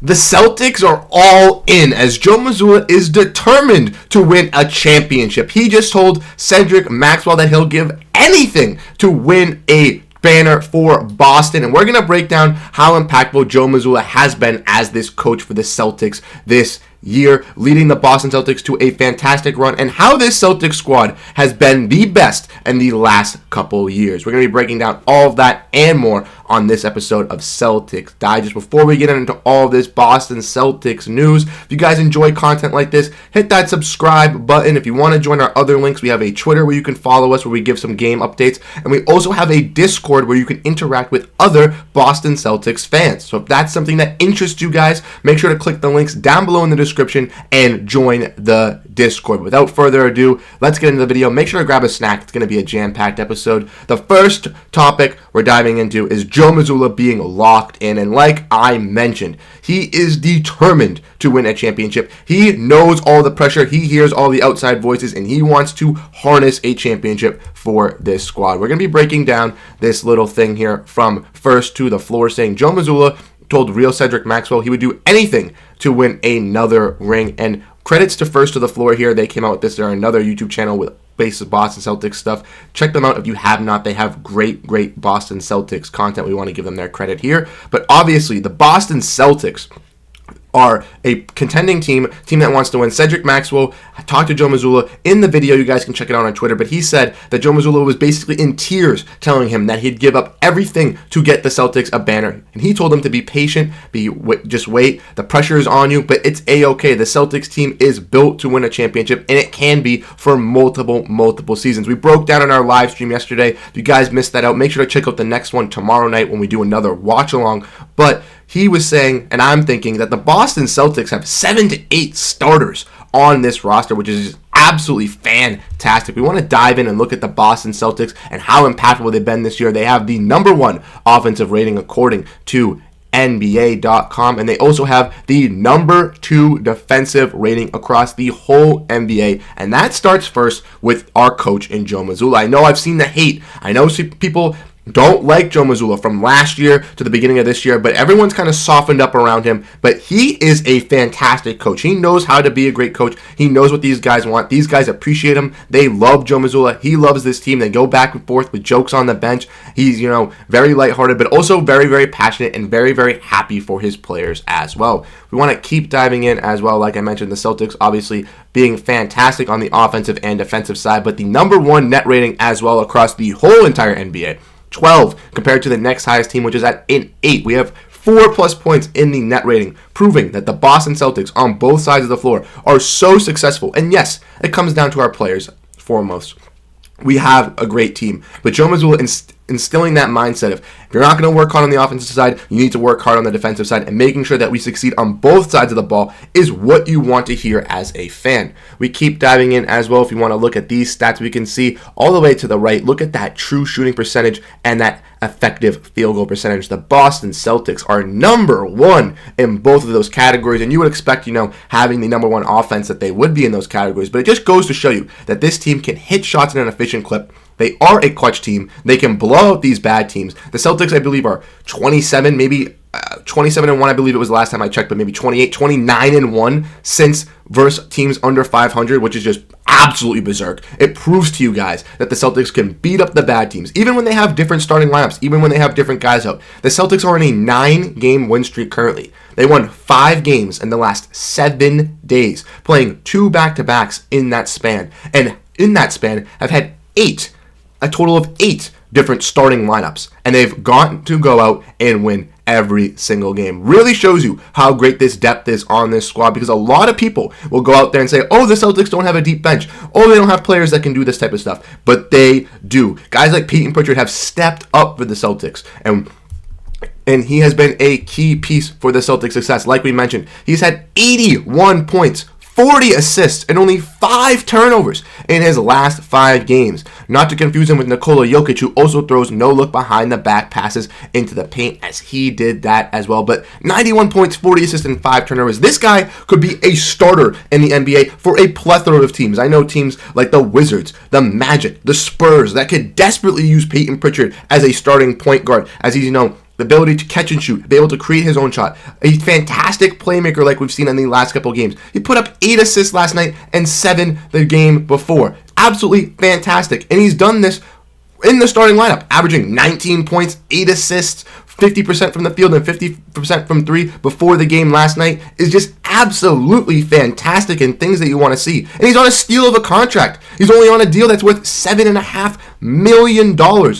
The Celtics are all in as Joe Mazzulla is determined to win a championship. He just told Cedric Maxwell that he'll give anything to win a banner for Boston, and we're going to break down how impactful Joe Mazzulla has been as this coach for the Celtics this year, leading the Boston Celtics to a fantastic run, and how this Celtics squad has been the best in the last couple years. We're going to be breaking down all of that and more on this episode of Celtics Digest. Before we get into all of this Boston Celtics news, if you guys enjoy content like this, hit that subscribe button. If you want to join our other links, we have a Twitter where you can follow us, where we give some game updates, and we also have a Discord where you can interact with other Boston Celtics fans. So if that's something that interests you guys, make sure to click the links down below in the description and join the Discord. Without further ado, let's get into the video. Make sure to grab a snack. It's going to be a jam-packed episode. The first topic we're diving into is Joe Mazzulla being locked in, and like I mentioned, he is determined to win a championship. He knows all the pressure, he hears all the outside voices, and he wants to harness a championship for this squad. We're going to be breaking down this little thing here from first to the floor, saying Joe Mazzulla told real Cedric Maxwell he would do anything to win another ring, and credits to First to the Floor here. They came out with this. They're another YouTube channel with Boston Celtics stuff. Check them out if you have not. They have great Boston Celtics content. We want to give them their credit here. But obviously, the Boston Celtics are a contending team that wants to win. Cedric Maxwell talked to Joe Mazzulla in the video. You guys can check it out on Twitter. But he said that Joe Mazzulla was basically in tears telling him that he'd give up everything to get the Celtics a banner. And he told him to be patient, just wait. The pressure is on you, but it's A-okay. The Celtics team is built to win a championship, and it can be for multiple seasons. We broke down on our live stream yesterday. If you guys missed that out, make sure to check out the next one tomorrow night when we do another watch-along. But he was saying, and I'm thinking, that the Boston Celtics have 7 to 8 starters on this roster, which is absolutely fantastic. We want to dive in and look at the Boston Celtics and how impactful they've been this year. They have the #1 offensive rating according to NBA.com, and they also have the #2 defensive rating across the whole NBA, and that starts first with our coach in Joe Mazzulla. I know I've seen the hate. I know people don't like Joe Mazzulla from last year to the beginning of this year, but everyone's kind of softened up around him. But he is a fantastic coach. He knows how to be a great coach. He knows what these guys want. These guys appreciate him. They love Joe Mazzulla. He loves this team. They go back and forth with jokes on the bench. He's, very lighthearted, but also very passionate and very happy for his players as well. We want to keep diving in as well. Like I mentioned, the Celtics obviously being fantastic on the offensive and defensive side, but the #1 net rating as well across the whole entire NBA. 12 compared to the next highest team, which is at an 8. We have 4+ points in the net rating, proving that the Boston Celtics on both sides of the floor are so successful. And yes, it comes down to our players foremost. We have a great team, but Joe Mazzulla instilling that mindset of, if you're not going to work hard on the offensive side, you need to work hard on the defensive side, and making sure that we succeed on both sides of the ball is what you want to hear as a fan. We keep diving in as well. If you want to look at these stats, we can see all the way to the right, look at that true shooting percentage and that effective field goal percentage. The Boston Celtics are #1 in both of those categories, and you would expect, having the #1 offense, that they would be in those categories, but it just goes to show you that this team can hit shots in an efficient clip. They are a clutch team. They can blow out these bad teams. The Celtics, I believe, are 27, maybe 27-1, I believe it was the last time I checked, but maybe 28, 29-1 since versus teams under 500, which is just absolutely berserk. It proves to you guys that the Celtics can beat up the bad teams, even when they have different starting lineups, even when they have different guys out. The Celtics are on a 9-game win streak currently. They won 5 games in the last 7 days, playing 2 back-to-backs in that span. And in that span, have had a total of 8 different starting lineups, and they've gotten to go out and win every single game. Really shows you how great this depth is on this squad, because a lot of people will go out there and say, oh, the Celtics don't have a deep bench. Oh, they don't have players that can do this type of stuff. But they do. Guys like Payton, Pritchard have stepped up for the Celtics, and he has been a key piece for the Celtics' success. Like we mentioned, he's had 81 points, 40 assists, and only 5 turnovers in his last 5 games. Not to confuse him with Nikola Jokic, who also throws no-look behind-the-back passes into the paint, as he did that as well. But 91 points, 40 assists, and 5 turnovers. This guy could be a starter in the NBA for a plethora of teams. I know teams like the Wizards, the Magic, the Spurs that could desperately use Payton Pritchard as a starting point guard, as he's, the ability to catch and shoot, be able to create his own shot. A fantastic playmaker like we've seen in the last couple of games. He put up 8 assists last night and 7 the game before. Absolutely fantastic. And he's done this in the starting lineup, averaging 19 points, 8 assists, 50% from the field and 50% from 3 before the game last night is just absolutely fantastic and things that you want to see. And he's on a steal of a contract. He's only on a deal that's worth $7.5 million.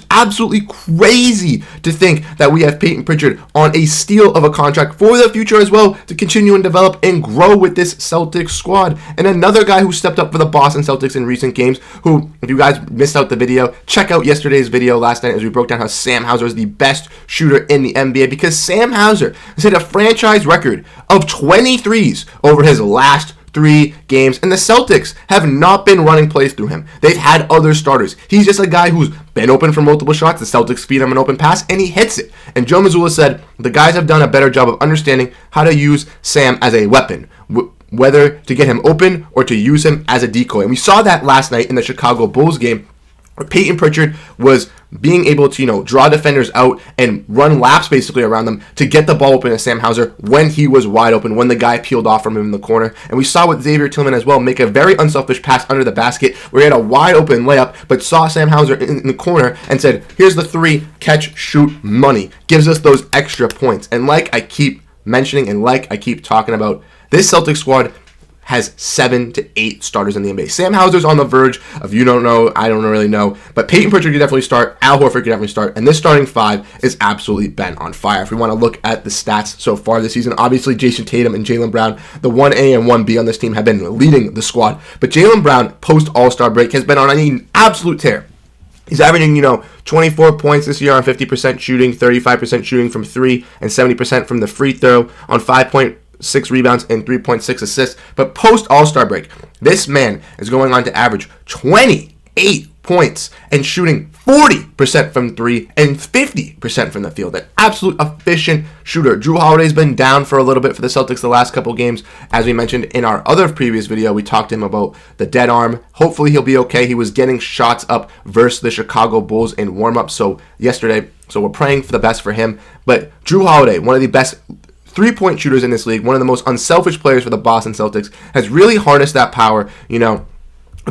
Absolutely crazy to think that we have Payton Pritchard on a steal of a contract for the future as well to continue and develop and grow with this Celtics squad. And another guy who stepped up for the Boston Celtics in recent games, who, if you guys missed out the video, check out yesterday's video last night as we broke down how Sam Hauser is the best shooter in the NBA, because Sam Hauser has hit a franchise record of 23s over his last 3 games, and the Celtics have not been running plays through him. They've had other starters. He's just a guy who's been open for multiple shots. The Celtics feed him an open pass, and he hits it. And Joe Mazzulla said the guys have done a better job of understanding how to use Sam as a weapon, whether to get him open or to use him as a decoy. And we saw that last night in the Chicago Bulls game, where Payton Pritchard was being able to, draw defenders out and run laps basically around them to get the ball open to Sam Hauser when he was wide open, when the guy peeled off from him in the corner. And we saw with Xavier Tillman as well make a very unselfish pass under the basket where he had a wide open layup, but saw Sam Hauser in the corner and said, here's the 3, catch, shoot, money. Gives us those extra points. And like I keep mentioning and like I keep talking about, this Celtics squad has 7 to 8 starters in the NBA. Sam Hauser's on the verge of you don't know, I don't really know, but Payton Pritchard could definitely start, Al Horford could definitely start, and this starting 5 is absolutely bent on fire. If we want to look at the stats so far this season, obviously Jayson Tatum and Jaylen Brown, the 1A and 1B on this team, have been leading the squad, but Jaylen Brown, post All-Star break, has been on an absolute tear. He's averaging, 24 points this year on 50% shooting, 35% shooting from 3, and 70% from the free throw on 5.6 rebounds and 3.6 assists. But post All-Star break, this man is going on to average 28 points and shooting 40% from 3 and 50% from the field. An absolute efficient shooter. Jrue Holiday's been down for a little bit for the Celtics the last couple games. As we mentioned in our other previous video, we talked to him about the dead arm. Hopefully he'll be okay. He was getting shots up versus the Chicago Bulls in warm-up yesterday, so we're praying for the best for him. But Jrue Holiday, one of the best 3-point shooters in this league, one of the most unselfish players for the Boston Celtics, has really harnessed that power,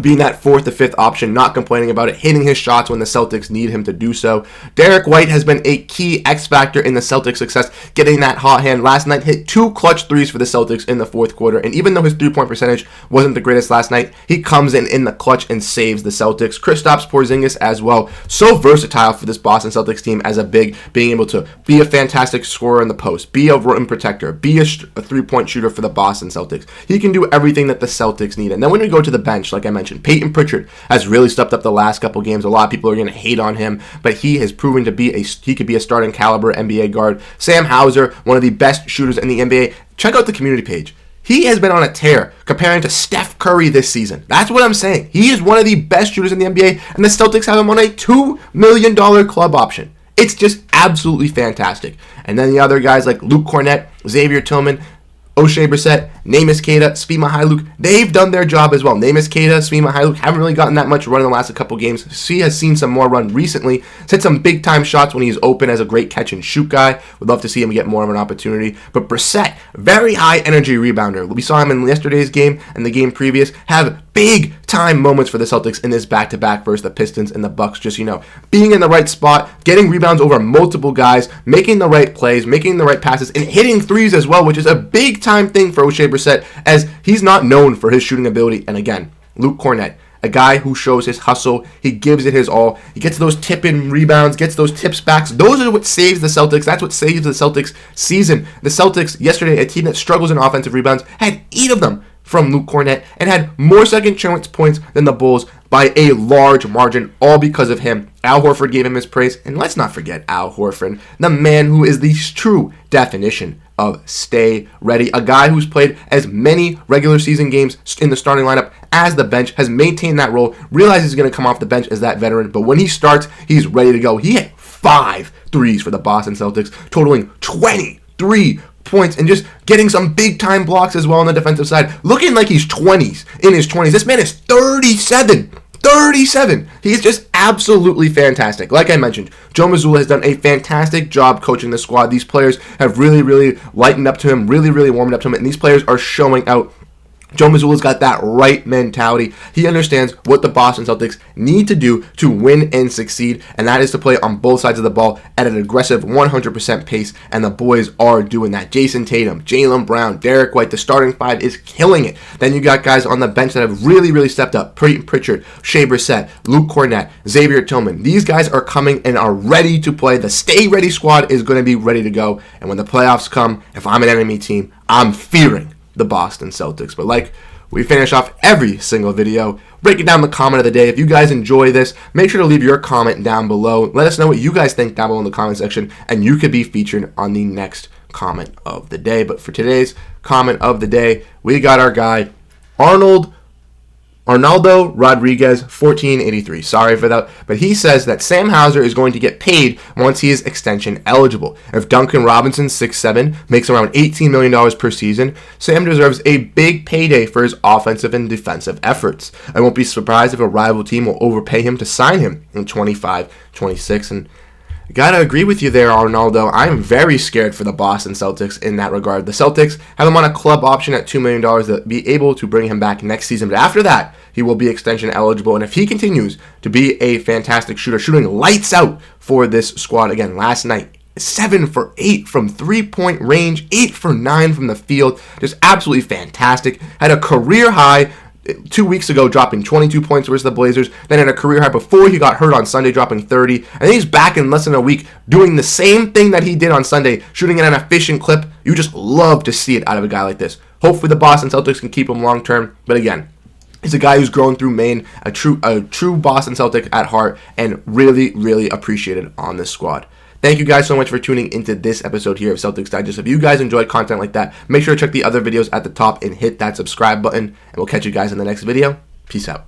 being that 4th or 5th option, not complaining about it, hitting his shots when the Celtics need him to do so. Derrick White has been a key X factor in the Celtics' success, getting that hot hand. Last night, hit 2 clutch threes for the Celtics in the 4th quarter, and even though his 3-point percentage wasn't the greatest last night, he comes in the clutch and saves the Celtics. Kristaps Porzingis as well, so versatile for this Boston Celtics team as a big, being able to be a fantastic scorer in the post, be a rim protector, be a 3-point shooter for the Boston Celtics. He can do everything that the Celtics need. And then when we go to the bench, like I mentioned, Payton Pritchard has really stepped up the last couple games. A lot of people are going to hate on him, but he has proven to be he could be a starting caliber NBA guard. Sam Hauser, one of the best shooters in the NBA. Check out the community page. He has been on a tear comparing to Steph Curry this season. That's what I'm saying. He is one of the best shooters in the NBA, and the Celtics have him on a $2 million club option. It's just absolutely fantastic. And then the other guys like Luke Kornet, Xavier Tillman, Oshae Brissett, Neemias Queta, Svi Mykhailiuk, they've done their job as well. Neemias Queta, Svi Mykhailiuk haven't really gotten that much run in the last couple games. Svi has seen some more run recently. He's hit some big-time shots when he's open as a great catch-and-shoot guy. Would love to see him get more of an opportunity. But Brissett, very high-energy rebounder. We saw him in yesterday's game and the game previous have big-time moments for the Celtics in this back-to-back versus the Pistons and the Bucks. Just, being in the right spot, getting rebounds over multiple guys, making the right plays, making the right passes, and hitting threes as well, which is a big-time thing for Oshae Brissett, as he's not known for his shooting ability. And again, Luke Kornet, a guy who shows his hustle. He gives it his all. He gets those tip-in rebounds, gets those tips backs. Those are what saves the Celtics. That's what saves the Celtics season. The Celtics, yesterday, a team that struggles in offensive rebounds, had 8 of them from Luke Kornet and had more second chance points than the Bulls by a large margin, all because of him. Al Horford gave him his praise, and let's not forget Al Horford, the man who is the true definition of stay ready, a guy who's played as many regular season games in the starting lineup as the bench, has maintained that role, realizes he's going to come off the bench as that veteran, but when he starts, he's ready to go. He hit 5 threes for the Boston Celtics, totaling 23 points and just getting some big time blocks as well on the defensive side, looking like he's in his 20s. This man is 37 37. He's just absolutely fantastic. Like I mentioned, Joe Mazzulla has done a fantastic job coaching the squad. These players have really lightened up to him, really warmed up to him, and these players are showing out. Joe Mazzulla's got that right mentality. He understands what the Boston Celtics need to do to win and succeed, and that is to play on both sides of the ball at an aggressive 100% pace, and the boys are doing that. Jayson Tatum, Jaylen Brown, Derrick White, the starting five is killing it. Then you got guys on the bench that have really stepped up. Payton, Pritchard, Oshae Brissett, Luke Kornet, Xavier Tillman. These guys are coming and are ready to play. The Stay Ready squad is going to be ready to go, and when the playoffs come, if I'm an enemy team, I'm fearing the Boston Celtics. But like we finish off every single video, breaking down the comment of the day. If you guys enjoy this, make sure to leave your comment down below. Let us know what you guys think down below in the comment section, and you could be featured on the next comment of the day. But for today's comment of the day, we got our guy Arnaldo Rodriguez 1483. Sorry for that, but he says that Sam Hauser is going to get paid once he is extension eligible. If Duncan Robinson, 6'7", makes around $18 million per season, Sam deserves a big payday for his offensive and defensive efforts. I won't be surprised if a rival team will overpay him to sign him in 25-26, and I gotta agree with you there, Arnaldo. I'm very scared for the Boston Celtics in that regard. The Celtics have him on a club option at $2 million to be able to bring him back next season. But after that, he will be extension eligible. And if he continues to be a fantastic shooter, shooting lights out for this squad, again, last night, 7 for 8 from 3-point range, 8 for 9 from the field, just absolutely fantastic. Had a career high 2 weeks ago, dropping 22 points versus the Blazers, then had a career high before he got hurt on Sunday, dropping 30, and then he's back in less than a week doing the same thing that he did on Sunday, shooting at an efficient clip. You just love to see it out of a guy like this. Hopefully the Boston Celtics can keep him long term, but again, he's a guy who's grown through Maine, a true Boston Celtic at heart, and really appreciated on this squad. Thank you guys so much for tuning into this episode here of Celtics Digest. If you guys enjoyed content like that, make sure to check the other videos at the top and hit that subscribe button. And we'll catch you guys in the next video. Peace out.